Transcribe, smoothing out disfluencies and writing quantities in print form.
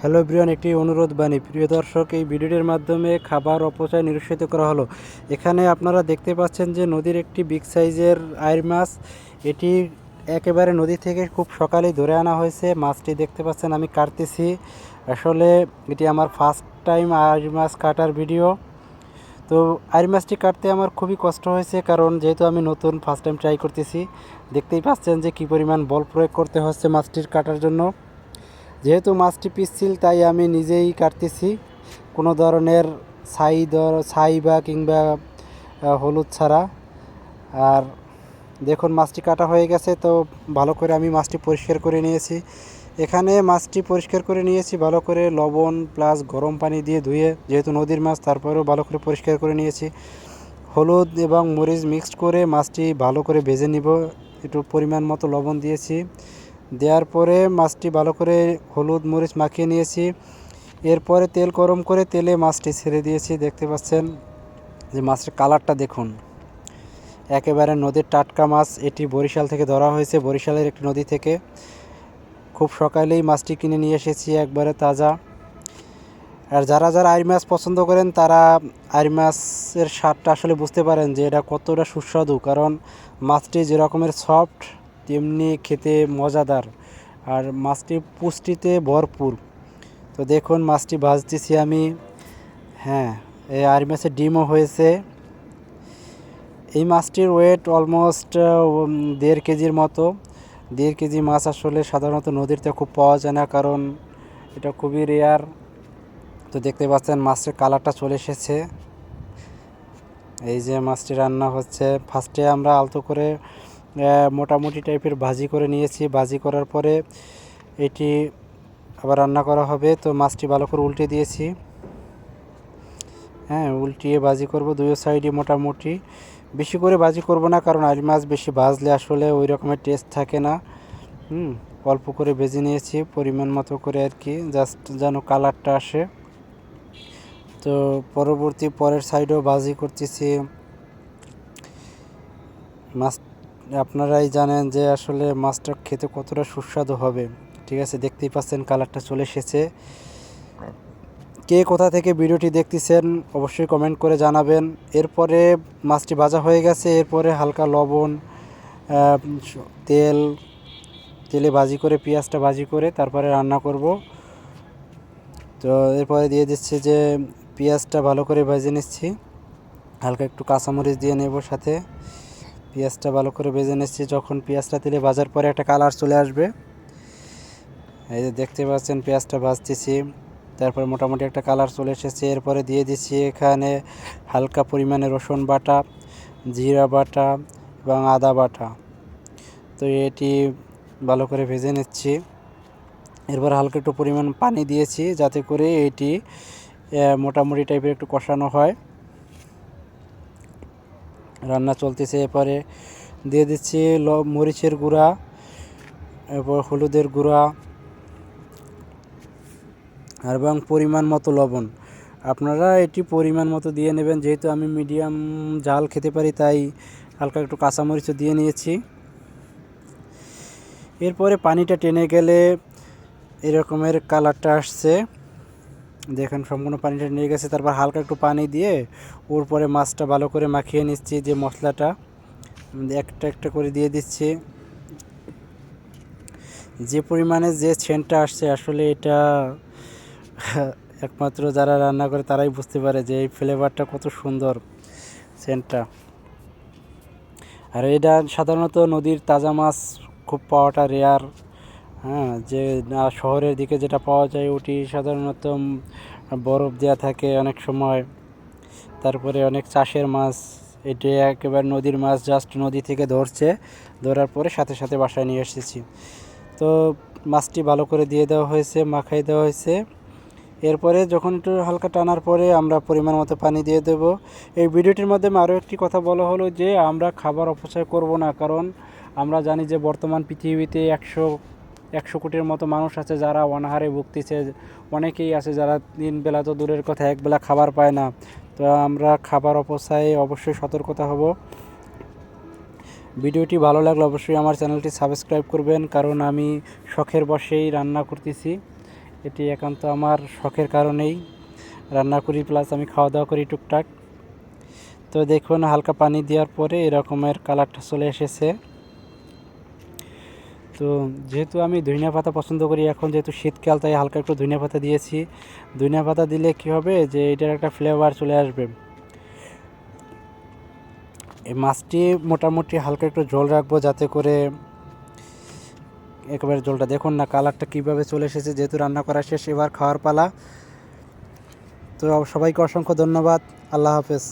Hello everyone, একটি অনুরোধ বাণী। প্রিয় দর্শক, এই ভিডিওটির মাধ্যমে খাবার অপচয় নিরুৎসাহিত করা হলো। এখানে আপনারা দেখতে পাচ্ছেন যে নদীর একটি বিগ সাইজের আইর মাছ, এটি একেবারে নদী থেকে খুব সকালেই ধরে আনা হয়েছে। মাছটি দেখতে পাচ্ছেন আমি কাটতেছি। আসলে এটি আমার ফার্স্ট টাইম আইর মাছ কাটার ভিডিও। তো আইর মাছটি কাটতে আমার খুবই কষ্ট হয়েছে, কারণ যেহেতু আমি নতুন ফার্স্ট টাইম ট্রাই করতেছি। দেখতেই পাচ্ছেন যে কী পরিমাণ বল প্রয়োগ করতে হচ্ছে মাছটির কাটার জন্য। যেহেতু মাছটি পিচ্ছিল তাই আমি নিজেই কাটতেছি, কোনো ধরনের ছাই বা কিংবা হলুদ ছাড়া। আর দেখুন মাছটি কাটা হয়ে গেছে, তো ভালো করে আমি মাছটি পরিষ্কার করে নিয়েছি। এখানে মাছটি পরিষ্কার করে নিয়েছি ভালো করে, লবণ প্লাস গরম পানি দিয়ে ধুয়ে, যেহেতু নদীর মাছ তারপরেও ভালো করে পরিষ্কার করে নিয়েছি। হলুদ এবং মরিচ মিক্সড করে মাছটি ভালো করে ভেজে নিব। একটু পরিমাণ মতো লবণ দিয়েছি, দেওয়ার পরে মাছটি ভালো করে হলুদ মরিচ মাখিয়ে নিয়েছি। এরপরে তেল গরম করে তেলে মাছটি ছেড়ে দিয়েছি। দেখতে পাচ্ছেন যে মাছের কালারটা দেখুন, একেবারে নদীর টাটকা মাছ। এটি বরিশাল থেকে ধরা হয়েছে, বরিশালের একটি নদী থেকে। খুব সকালেই মাছটি কিনে নিয়ে এসেছি, একবারে তাজা। আর যারা যারা আইর মাছ পছন্দ করেন তারা আইর মাছের স্বাদটা আসলে বুঝতে পারেন যে এটা কতটা সুস্বাদু, কারণ মাছটি যে রকমের সফট তেমনি খেতে মজাদার, আর মাছটি পুষ্টিতে ভরপুর। তো দেখুন মাছটি ভাজতেছি আমি। হ্যাঁ, এই আইর মাছের ডিমও হয়েছে। এই মাছটির ওয়েট অলমোস্ট 1.5 কেজির মতো। 1.5 কেজি মাছ আসলে সাধারণত নদীতে খুব পাওয়া যায় না, কারণ এটা খুবই রেয়ার। তো দেখতে পাচ্ছেন মাছের কালারটা চলে এসেছে। এই যে মাছটি রান্না হচ্ছে। ফার্স্টে আমরা আলতো করে মোটামুটি টাইপের ভাজি করে নিয়েছি। ভাজি করার পরে এটি আবার রান্না করা হবে। তো মাছটি ভালো করে উল্টে দিয়েছি। হ্যাঁ, উল্টিয়ে ভাজি করব দুই সাইডে মোটামুটি। বেশি করে ভাজি করব না, কারণ আইর মাছ বেশি ভাজলে আসলে ওই রকমের টেস্ট থাকে না। অল্প করে ভেজে নিয়েছি পরিমাণ মতো করে আর কি, জাস্ট যেন কালারটা আসে। তো পরের সাইডেও ভাজি করতেছি। মাছ আপনারাই জানেন যে আসলে মাছটা খেতে কতটা সুস্বাদু হবে। ঠিক আছে, দেখতেই পাচ্ছেন কালারটা চলে এসেছে। কে কোথা থেকে ভিডিওটি দেখতেছেন অবশ্যই কমেন্ট করে জানাবেন। এরপরে মাছটি ভাজা হয়ে গেছে, এরপরে হালকা লবণ, তেলে ভাজি করে, পেঁয়াজটা ভাজি করে তারপরে রান্না করব। তো এরপরে দিয়ে দিচ্ছি যে পেঁয়াজটা ভালো করে ভেজে নিচ্ছি, হালকা একটু কাঁচামরিচ দিয়ে নেব সাথে। পেঁয়াজটা ভালো করে ভেজে নিচ্ছি। যখন পেঁয়াজটা তেলে ভাজার পরে একটা কালার চলে আসবে, এই যে দেখতে পাচ্ছেন পেঁয়াজটা ভাজতেছি, তারপরে মোটামুটি একটা কালার চলে এসেছে। এরপরে দিয়ে দিচ্ছি এখানে হালকা পরিমাণে রসুন বাটা, জিরা বাটা এবং আদা বাটা। তো এটি ভালো করে ভেজে নিচ্ছি। এরপর হালকা একটু পরিমাণ পানি দিয়েছি, যাতে করে এটি মোটামুটি টাইপের একটু কষানো হয়। রান্না চলতেছে। এরপরে দিয়ে দিচ্ছি মরিচের গুঁড়া, এরপর হলুদের গুঁড়া এবং পরিমাণ মতো লবণ। আপনারা এটি পরিমাণ মতো দিয়ে নেবেন, যেহেতু আমি মিডিয়াম ঝাল খেতে পারি তাই হালকা একটু কাঁচামরিচও দিয়ে নিয়েছি। এরপরে পানিটা টেনে গেলে এরকমের কালারটা আসছে, দেখেন সম্পূর্ণ পানিটা নিয়ে গেছে। তারপর হালকা একটু পানি দিয়ে ওর পরে মাছটা ভালো করে মাখিয়ে নিচ্ছি। যে মশলাটা একটা একটা করে দিয়ে দিচ্ছি। যে পরিমাণে যে সেন্টটা আসছে, আসলে এটা একমাত্র যারা রান্না করে তারাই বুঝতে পারে যে এই ফ্লেভারটা কত সুন্দর, সেন্টটা। আর এটা সাধারণত নদীর তাজা মাছ খুব পাওয়াটা রেয়ার। হ্যাঁ, যে শহরের দিকে যেটা পাওয়া যায় ওটি সাধারণত বরফ দেওয়া থাকে অনেক সময়। তারপরে অনেক চাষের মাছ, এটি একেবারে নদীর মাছ, জাস্ট নদী থেকে ধরার পরে সাথে সাথে বাসায় নিয়ে এসেছি। তো মাছটি ভালো করে দিয়ে দেওয়া হয়েছে, মাখাই দেওয়া হয়েছে। এরপরে যখন একটু হালকা টানার পরে আমরা পরিমাণ মতো পানি দিয়ে দেব। এই ভিডিওটির মাধ্যমে আরও একটি কথা বলা হলো যে আমরা খাবার অপচয় করব না, কারণ আমরা জানি যে বর্তমান পৃথিবীতে 100 কোটির মতো মানুষ আছে যারা অনাহারে ভুগতেছে। অনেকেই আছে যারা দিন বেলা তো দূরের কথা, একবেলা খাবার পায় না। তো আমরা খাবার অপচয়ে অবশ্যই সতর্কতা হব। ভিডিওটি ভালো লাগলে অবশ্যই আমার চ্যানেলটি সাবস্ক্রাইব করবেন, কারণ আমি শখের বশেই রান্না করতেছি। এটি একান্ত আমার শখের কারণেই রান্না করি, প্লাস আমি খাওয়া দাওয়া করি টুকটাক। তো দেখুন হালকা পানি দেওয়ার পরে এরকমের কালারটা চলে এসেছে। তো যেহেতু আমি ধনিয়া পাতা পছন্দ করি, এখন যেহেতু শীতকাল তাই হালকা একটু ধনিয়া পাতা দিয়েছি। ধনিয়া পাতা দিলে কী হবে যে এটার একটা ফ্লেভার চলে আসবে। এই মাছটি মোটামুটি হালকা একটু ঝোল রাখবো, যাতে করে একেবারে ঝোলটা দেখুন না কালারটা কীভাবে চলে এসেছে। যেহেতু রান্না করা শেষ, এবার খাওয়ার পালা। তো সবাইকে অসংখ্য ধন্যবাদ। আল্লাহ হাফেজ।